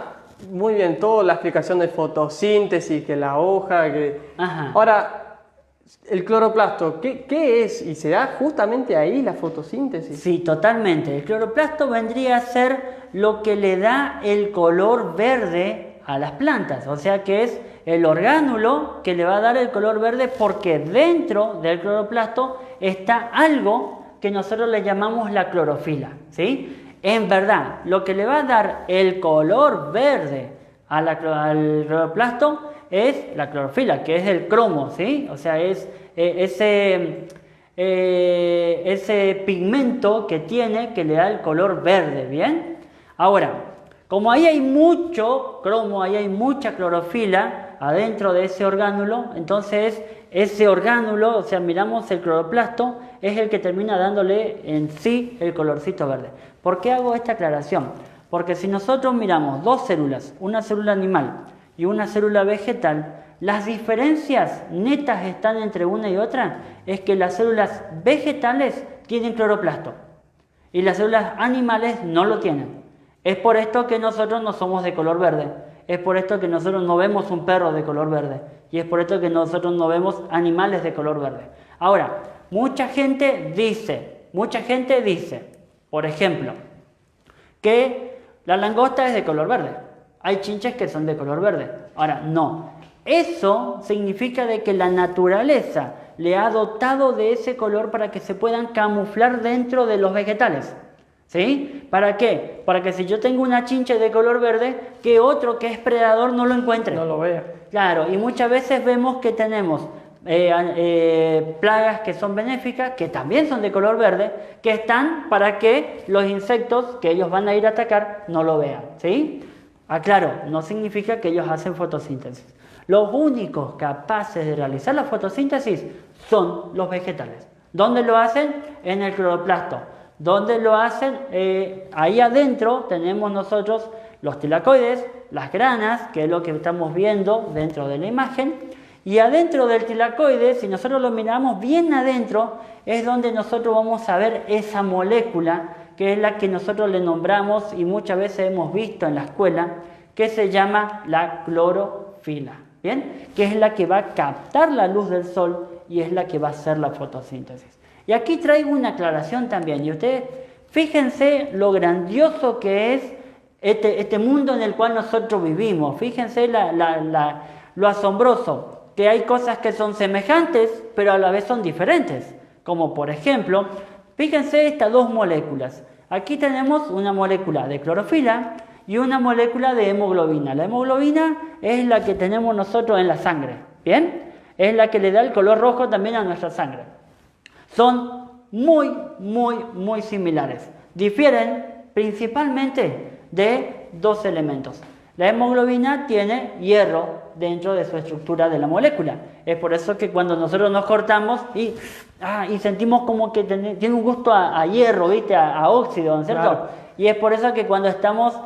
muy bien, toda la explicación de fotosíntesis, que la hoja, que... Ajá. Ahora, el cloroplasto, ¿qué es? ¿Y se da justamente ahí la fotosíntesis?
Sí, totalmente. El cloroplasto vendría a ser lo que le da el color verde a las plantas. O sea que es el orgánulo que le va a dar el color verde porque dentro del cloroplasto está algo que nosotros le llamamos la clorofila, ¿sí? En verdad, lo que le va a dar el color verde al cloroplasto es la clorofila, que es el cromo, ¿sí? O sea, es ese pigmento que tiene que le da el color verde, ¿bien? Ahora, como ahí hay mucho cromo, ahí hay mucha clorofila adentro de ese orgánulo, entonces ese orgánulo, o sea, miramos el cloroplasto, es el que termina dándole en sí el colorcito verde. ¿Por qué hago esta aclaración? Porque si nosotros miramos dos células, una célula animal y una célula vegetal, las diferencias netas están entre una y otra, es que las células vegetales tienen cloroplasto y las células animales no lo tienen. Es por esto que nosotros no somos de color verde, es por esto que nosotros no vemos un perro de color verde y es por esto que nosotros no vemos animales de color verde. Ahora, mucha gente dice, por ejemplo, que la langosta es de color verde. Hay chinches que son de color verde. Ahora, no. Eso significa de que la naturaleza le ha dotado de ese color para que se puedan camuflar dentro de los vegetales. ¿Sí? ¿Para qué? Para que si yo tengo una chinche de color verde, que otro que es predador no lo encuentre.
No lo vea.
Claro, y muchas veces vemos que tenemos plagas que son benéficas, que también son de color verde, que están para que los insectos que ellos van a ir a atacar no lo vean, ¿sí? Aclaro, no significa que ellos hacen fotosíntesis. Los únicos capaces de realizar la fotosíntesis son los vegetales. ¿Dónde lo hacen? En el cloroplasto. ¿Dónde lo hacen? Ahí adentro tenemos nosotros los tilacoides, las granas, que es lo que estamos viendo dentro de la imagen. Y adentro del tilacoide, si nosotros lo miramos bien adentro, es donde nosotros vamos a ver esa molécula, que es la que nosotros le nombramos y muchas veces hemos visto en la escuela, que se llama la clorofila, ¿bien? Que es la que va a captar la luz del sol y es la que va a hacer la fotosíntesis. Y aquí traigo una aclaración también, y ustedes fíjense lo grandioso que es este mundo en el cual nosotros vivimos, fíjense lo asombroso, que hay cosas que son semejantes, pero a la vez son diferentes, como por ejemplo, fíjense estas dos moléculas. Aquí tenemos una molécula de clorofila y una molécula de hemoglobina. La hemoglobina es la que tenemos nosotros en la sangre, ¿bien? Es la que le da el color rojo también a nuestra sangre. Son muy similares. Difieren principalmente de dos elementos. La hemoglobina tiene hierro dentro de su estructura de la molécula. Es por eso que cuando nosotros nos cortamos y sentimos como que tiene un gusto a hierro, ¿viste? A óxido, ¿no es cierto? Claro. Y es por eso que cuando estamos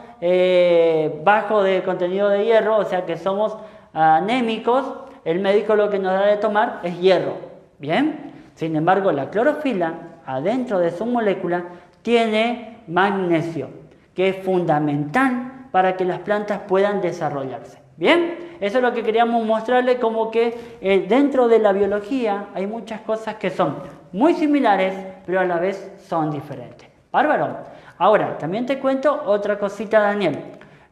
bajo de contenido de hierro, o sea que somos anémicos, el médico lo que nos da de tomar es hierro. ¿Bien? Sin embargo, la clorofila, adentro de su molécula, tiene magnesio, que es fundamental para que las plantas puedan desarrollarse. ¿Bien? Eso es lo que queríamos mostrarle, como que dentro de la biología hay muchas cosas que son muy similares, pero a la vez son diferentes. Bárbaro. Ahora, también te cuento otra cosita, Daniel.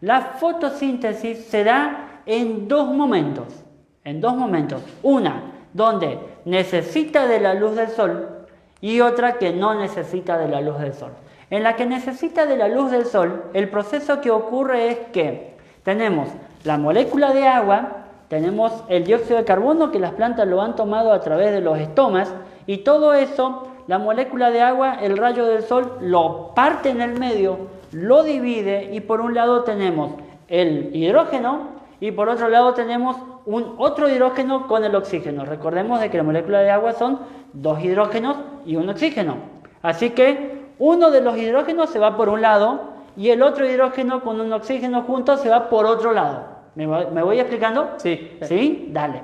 La fotosíntesis se da en dos momentos. En dos momentos. Una, donde necesita de la luz del sol, y otra que no necesita de la luz del sol. En la que necesita de la luz del sol, el proceso que ocurre es que tenemos la molécula de agua, tenemos el dióxido de carbono que las plantas lo han tomado a través de los estomas, y todo eso, la molécula de agua, el rayo del sol lo parte en el medio, lo divide, y por un lado tenemos el hidrógeno y por otro lado tenemos otro hidrógeno con el oxígeno. Recordemos de que la molécula de agua son dos hidrógenos y un oxígeno. Así que uno de los hidrógenos se va por un lado y el otro hidrógeno con un oxígeno juntos se va por otro lado. ¿Me voy explicando?
Sí.
¿Sí? Dale.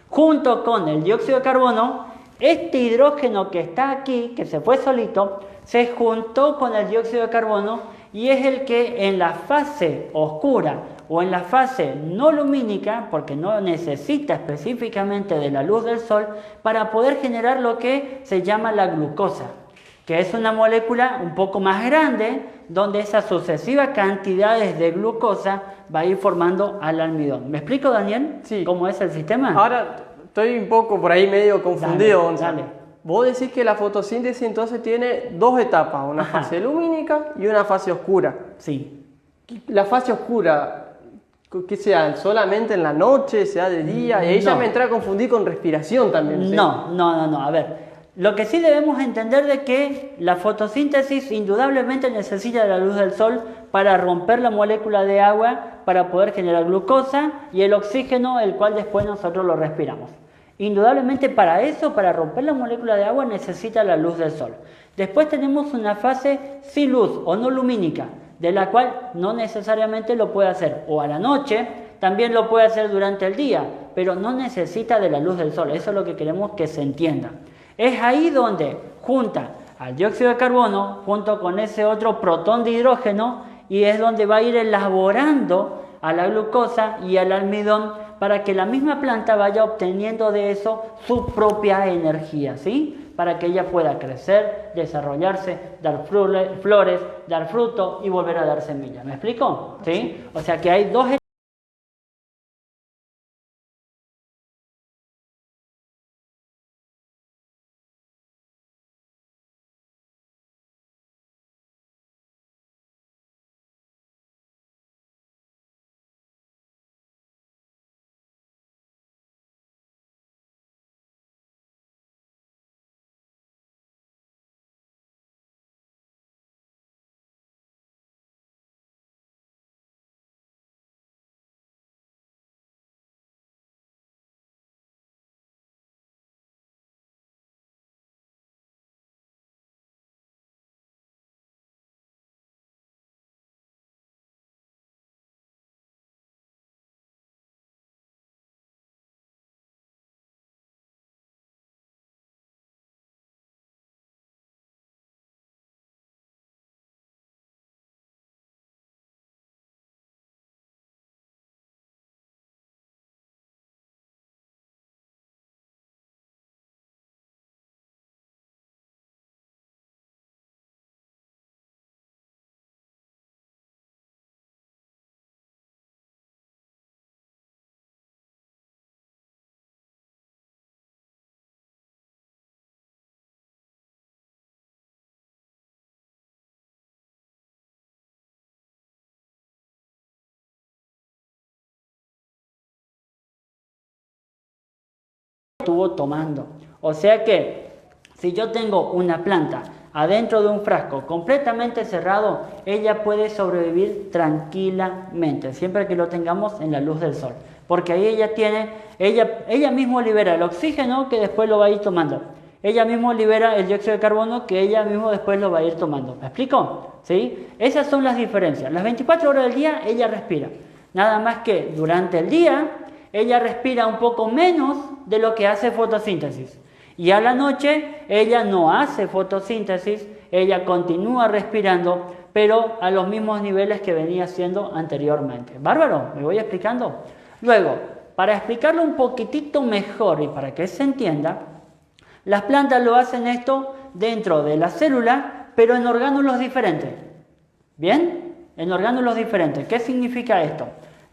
Junto con el dióxido de carbono, este hidrógeno que está aquí, que se fue solito, se juntó con el dióxido de carbono y es el que en la fase oscura o en la fase no lumínica, porque no necesita específicamente de la luz del sol, para poder generar lo que se llama la glucosa, que es una molécula un poco más grande, donde esas sucesivas cantidades de glucosa va a ir formando al almidón. ¿Me explico, Daniel?
Sí.
¿Cómo es el sistema?
Ahora estoy un poco por ahí medio confundido, Gonzalo.
Dale.
Vos decís que la fotosíntesis entonces tiene dos etapas, una fase lumínica y una fase oscura.
Sí.
La fase oscura, que sea solamente en la noche, sea de día, y ahí ya me entré a confundir con respiración también. ¿sí?
No. A ver, lo que sí debemos entender de que la fotosíntesis indudablemente necesita de la luz del sol para romper la molécula de agua, para poder generar glucosa y el oxígeno, el cual después nosotros lo respiramos. Indudablemente para eso, para romper la molécula de agua, necesita la luz del sol. Después tenemos una fase sin luz o no lumínica, de la cual no necesariamente lo puede hacer o a la noche, también lo puede hacer durante el día, pero no necesita de la luz del sol. Eso es lo que queremos que se entienda. Es ahí donde junta al dióxido de carbono junto con ese otro protón de hidrógeno y es donde va a ir elaborando a la glucosa y al almidón para que la misma planta vaya obteniendo de eso su propia energía, ¿sí? Para que ella pueda crecer, desarrollarse, dar flores, dar fruto y volver a dar semillas. ¿Me explico? ¿Sí? O sea que hay dos estuvo tomando. O sea que si yo tengo una planta adentro de un frasco completamente cerrado, ella puede sobrevivir tranquilamente, siempre que lo tengamos en la luz del sol. Porque ahí ella misma libera el oxígeno que después lo va a ir tomando. Ella misma libera el dióxido de carbono que ella misma después lo va a ir tomando. ¿Me explico? ¿Sí? Esas son las diferencias. Las 24 horas del día ella respira. Nada más que durante el día ella respira un poco menos de lo que hace fotosíntesis. Y a la noche ella no hace fotosíntesis, ella continúa respirando, pero a los mismos niveles que venía haciendo anteriormente. ¿Bárbaro? ¿Me voy explicando? Luego, para explicarlo un poquitito mejor y para que se entienda, las plantas lo hacen esto dentro de la célula, pero en orgánulos diferentes. ¿Bien? En orgánulos diferentes. ¿Qué significa esto?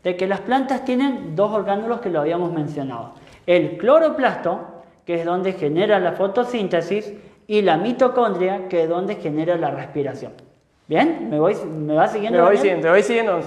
De que las plantas tienen dos orgánulos que lo habíamos mencionado. El cloroplasto, que es donde genera la fotosíntesis, y la mitocondria, que es donde genera la respiración. ¿Bien? ¿Me va siguiendo?
Te voy siguiendo.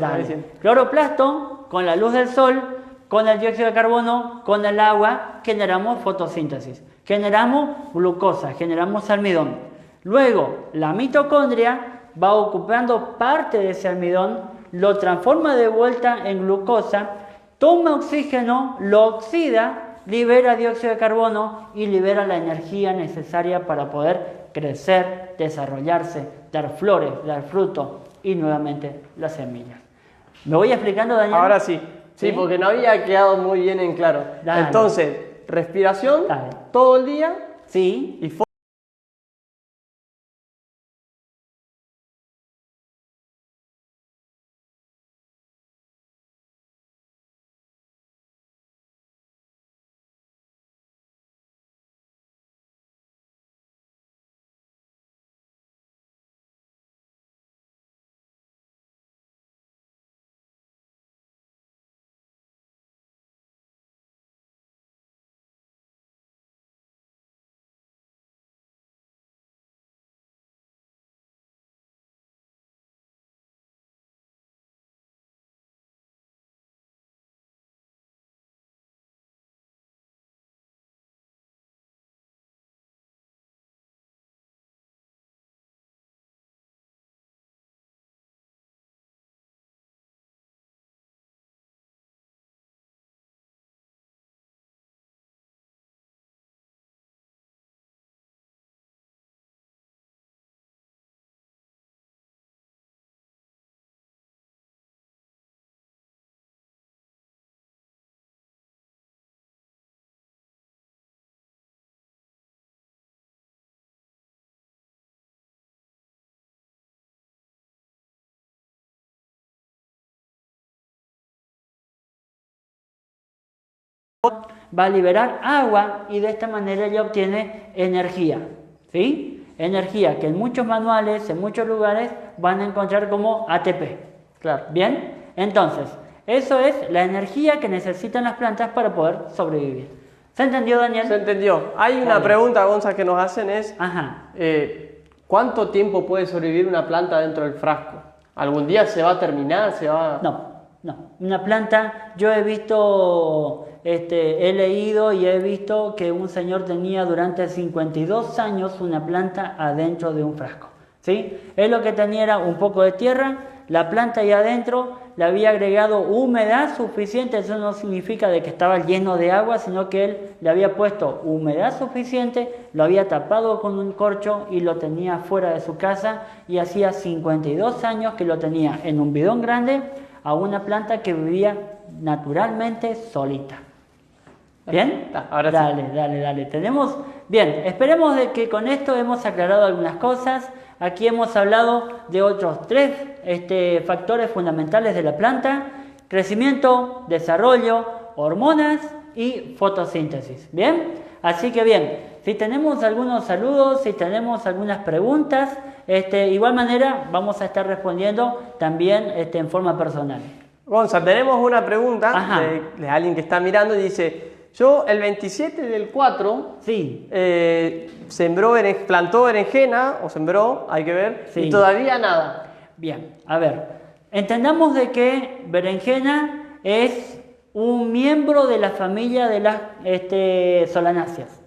Cloroplasto, con la luz del sol, con el dióxido de carbono, con el agua, generamos fotosíntesis. Generamos glucosa, generamos almidón. Luego, la mitocondria va ocupando parte de ese almidón, lo transforma de vuelta en glucosa, toma oxígeno, lo oxida, libera dióxido de carbono y libera la energía necesaria para poder crecer, desarrollarse, dar flores, dar frutos y nuevamente las semillas. ¿Me voy explicando, Daniel?
Ahora sí. Sí, porque no había quedado muy bien en claro.
Dale.
Entonces, respiración todo el día.
Sí.
Y
va a liberar agua y de esta manera ella obtiene energía, ¿sí? Energía que en muchos manuales, en muchos lugares van a encontrar como ATP.
Claro.
¿Bien? Entonces, eso es la energía que necesitan las plantas para poder sobrevivir. ¿Se entendió, Daniel?
Se entendió. Hay una pregunta, Gonza, que nos hacen es, ¿cuánto tiempo puede sobrevivir una planta dentro del frasco? ¿Algún día se va a terminar?
No. Una planta, yo he visto, he leído y he visto que un señor tenía durante 52 años una planta adentro de un frasco. ¿Sí? Él lo que tenía era un poco de tierra, la planta ahí adentro, le había agregado humedad suficiente, eso no significa de que estaba lleno de agua, sino que él le había puesto humedad suficiente, lo había tapado con un corcho y lo tenía fuera de su casa y hacía 52 años que lo tenía en un bidón grande a una planta que vivía naturalmente solita. ¿Bien?
Ahora sí.
Dale. Tenemos... Bien, esperemos de que con esto hemos aclarado algunas cosas. Aquí hemos hablado de otros 3 factores fundamentales de la planta: crecimiento, desarrollo, hormonas y fotosíntesis. ¿Bien? Así que bien, si tenemos algunos saludos, si tenemos algunas preguntas, igual manera vamos a estar respondiendo también en forma personal.
Gonza, tenemos una pregunta de alguien que está mirando y dice: yo el 27 del 4 plantó berenjena, o sembró, hay que ver, y todavía nada.
Bien, a ver, entendamos de que berenjena es un miembro de la familia de las solanáceas.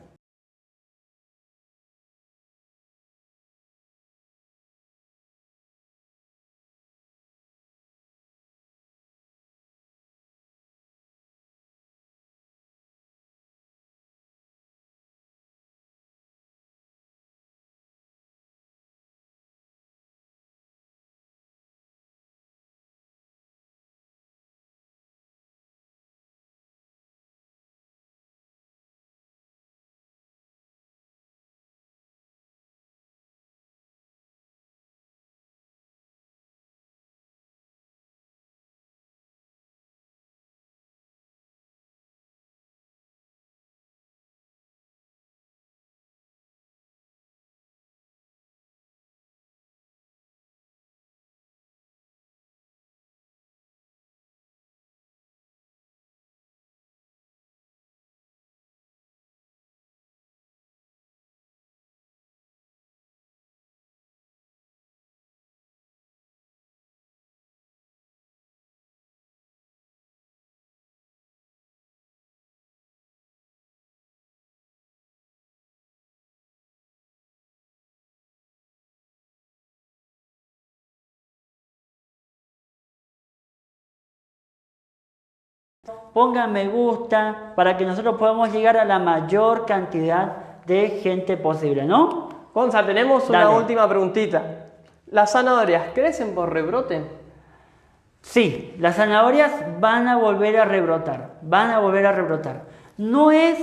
Pongan me gusta para que nosotros podamos llegar a la mayor cantidad de gente posible, ¿no?
Gonza, tenemos una
Dale.
última preguntita. ¿Las zanahorias crecen por rebrote?
Sí, las zanahorias van a volver a rebrotar, van a volver a rebrotar. No es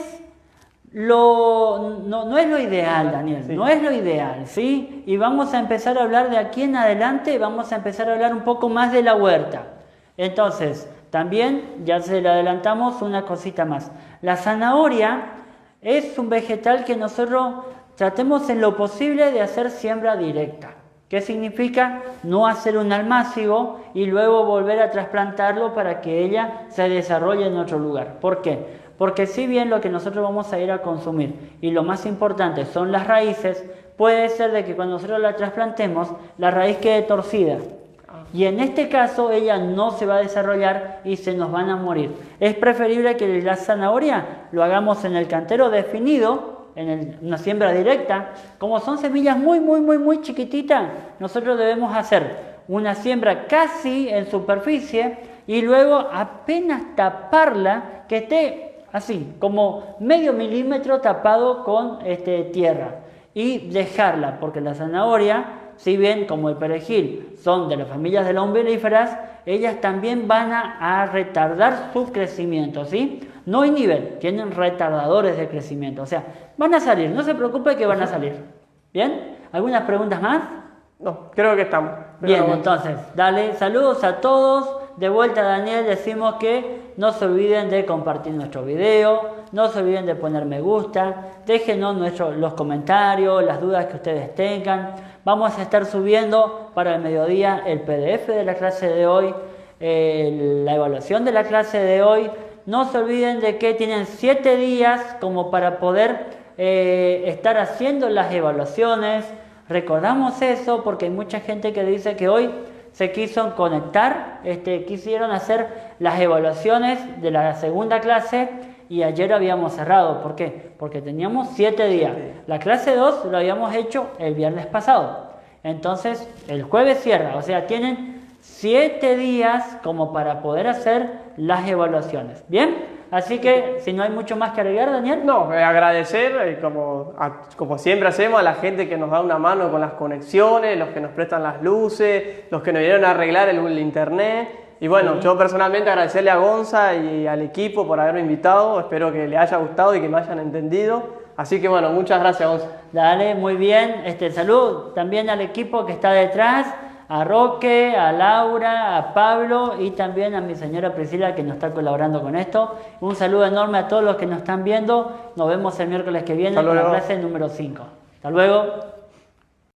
no es lo ideal, Daniel,
Sí.
no es lo ideal, ¿sí? Y vamos a empezar a hablar de aquí en adelante, vamos a empezar a hablar un poco más de la huerta. Entonces, también, ya se le adelantamos una cosita más. La zanahoria es un vegetal que nosotros tratemos en lo posible de hacer siembra directa. ¿Qué significa? No hacer un almácigo y luego volver a trasplantarlo para que ella se desarrolle en otro lugar. ¿Por qué? Porque si bien lo que nosotros vamos a ir a consumir y lo más importante son las raíces, puede ser de que cuando nosotros la trasplantemos, la raíz quede torcida. Y en este caso ella no se va a desarrollar y se nos van a morir. Es preferible que la zanahoria lo hagamos en el cantero definido, en una siembra directa. Como son semillas muy chiquititas, nosotros debemos hacer una siembra casi en superficie y luego apenas taparla, que esté así, como medio milímetro tapado con tierra, y dejarla, porque la zanahoria, si bien como el perejil son de las familias de las umbelíferas, ellas también van a retardar su crecimiento, ¿sí? No inhiben, tienen retardadores de crecimiento, o sea, van a salir, no se preocupe que van a salir. ¿Bien? ¿Algunas preguntas más?
No, creo que estamos.
Bien, entonces, dale, saludos a todos. De vuelta, Daniel, decimos que no se olviden de compartir nuestro video, no se olviden de poner me gusta, déjenos los comentarios, las dudas que ustedes tengan. Vamos a estar subiendo para el mediodía el PDF de la clase de hoy, la evaluación de la clase de hoy. No se olviden de que tienen 7 días como para poder estar haciendo las evaluaciones. Recordamos eso porque hay mucha gente que dice que hoy se quiso conectar, quisieron hacer las evaluaciones de la segunda clase y ayer habíamos cerrado. ¿Por qué? Porque teníamos 7 días. La clase 2 lo habíamos hecho el viernes pasado. Entonces el jueves cierra, o sea, tienen 7 días como para poder hacer las evaluaciones. ¿Bien? Así que, si no hay mucho más que agregar, Daniel.
No, agradecer, como siempre hacemos, a la gente que nos da una mano con las conexiones, los que nos prestan las luces, los que nos vinieron a arreglar el internet. Y bueno,
Sí.
yo personalmente agradecerle a Gonza y al equipo por haberme invitado. Espero que les haya gustado y que me hayan entendido. Así que bueno, muchas gracias, Gonza.
Dale, muy bien. Salud también al equipo que está detrás, a Roque, a Laura, a Pablo y también a mi señora Priscila que nos está colaborando con esto. Un saludo enorme a todos los que nos están viendo. Nos vemos el miércoles que viene
Hasta
con la
luego.
clase número 5. Hasta luego.